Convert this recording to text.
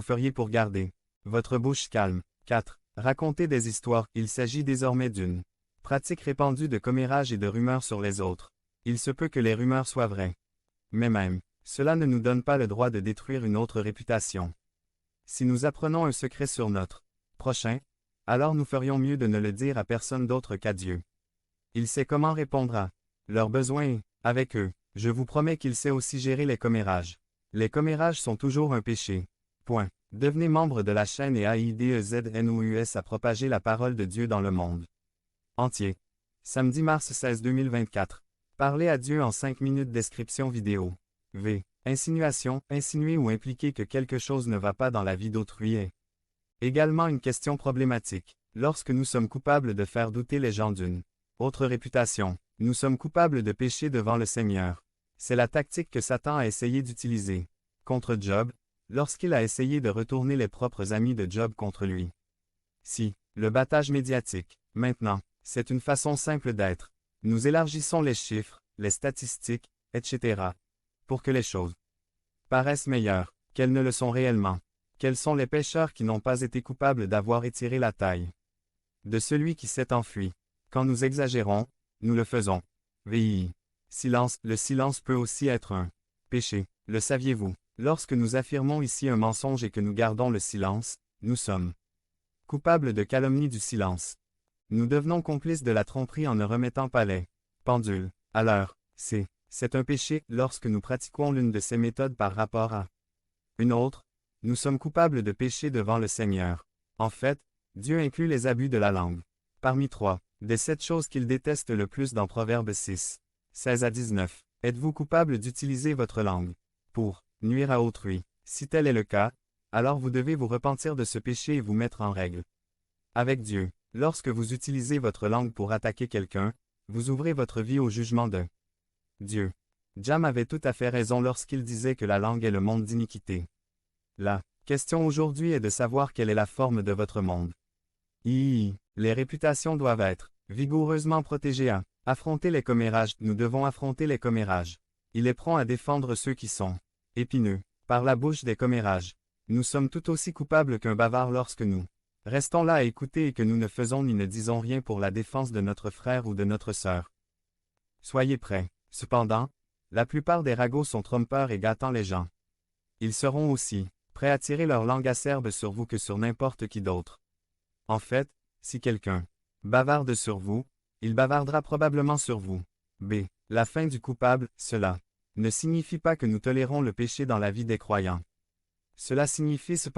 feriez pour garder votre bouche calme. 4. Raconter des histoires. Il s'agit désormais d'une pratique répandue de commérage et de rumeurs sur les autres. Il se peut que les rumeurs soient vraies. Mais même, cela ne nous donne pas le droit de détruire une autre réputation. Si nous apprenons un secret sur notre prochain, alors nous ferions mieux de ne le dire à personne d'autre qu'à Dieu. Il sait comment répondre à leurs besoins et, avec eux, je vous promets qu'il sait aussi gérer les commérages. Les commérages sont toujours un péché. Point. Devenez membre de la chaîne et AIDEZNOUS à propager la parole de Dieu dans le monde entier. Samedi mars 16 2024. Parlez à Dieu en 5 minutes. Description vidéo. V. Insinuation, insinuer ou impliquer que quelque chose ne va pas dans la vie d'autrui est également une question problématique. Lorsque nous sommes coupables de faire douter les gens d'une autre réputation, nous sommes coupables de pécher devant le Seigneur. C'est la tactique que Satan a essayé d'utiliser contre Job, lorsqu'il a essayé de retourner les propres amis de Job contre lui. Si, le battage médiatique, maintenant, c'est une façon simple d'être. Nous élargissons les chiffres, les statistiques, etc. pour que les choses paraissent meilleures, qu'elles ne le sont réellement. Quels sont les pécheurs qui n'ont pas été coupables d'avoir étiré la taille de celui qui s'est enfui? Quand nous exagérons, nous le faisons. VI. Silence. Le silence peut aussi être un péché. Le saviez-vous? Lorsque nous affirmons ici un mensonge et que nous gardons le silence, nous sommes coupables de calomnie du silence. Nous devenons complices de la tromperie en ne remettant pas les pendules à l'heure. C'est un péché. Lorsque nous pratiquons l'une de ces méthodes par rapport à une autre, nous sommes coupables de pécher devant le Seigneur. En fait, Dieu inclut les abus de la langue. Parmi 3 des 7 choses qu'il déteste le plus dans Proverbes 6, 16 à 19, êtes-vous coupable d'utiliser votre langue pour nuire à autrui? Si tel est le cas, alors vous devez vous repentir de ce péché et vous mettre en règle avec Dieu. Lorsque vous utilisez votre langue pour attaquer quelqu'un, vous ouvrez votre vie au jugement de Dieu. Jam avait tout à fait raison lorsqu'il disait que la langue est le monde d'iniquité. La question aujourd'hui est de savoir quelle est la forme de votre monde. Les réputations doivent être vigoureusement protégées à affronter les commérages. Nous devons affronter les commérages. Il est prompt à défendre ceux qui sont épineux par la bouche des commérages. Nous sommes tout aussi coupables qu'un bavard lorsque nous restons là à écouter et que nous ne faisons ni ne disons rien pour la défense de notre frère ou de notre sœur. Soyez prêts. Cependant, la plupart des ragots sont trompeurs et gâtant les gens. Ils seront aussi prêts à tirer leur langue acerbe sur vous que sur n'importe qui d'autre. En fait, si quelqu'un bavarde sur vous, il bavardera probablement sur vous. B. La fin du coupable. Cela ne signifie pas que nous tolérons le péché dans la vie des croyants. Cela signifie cependant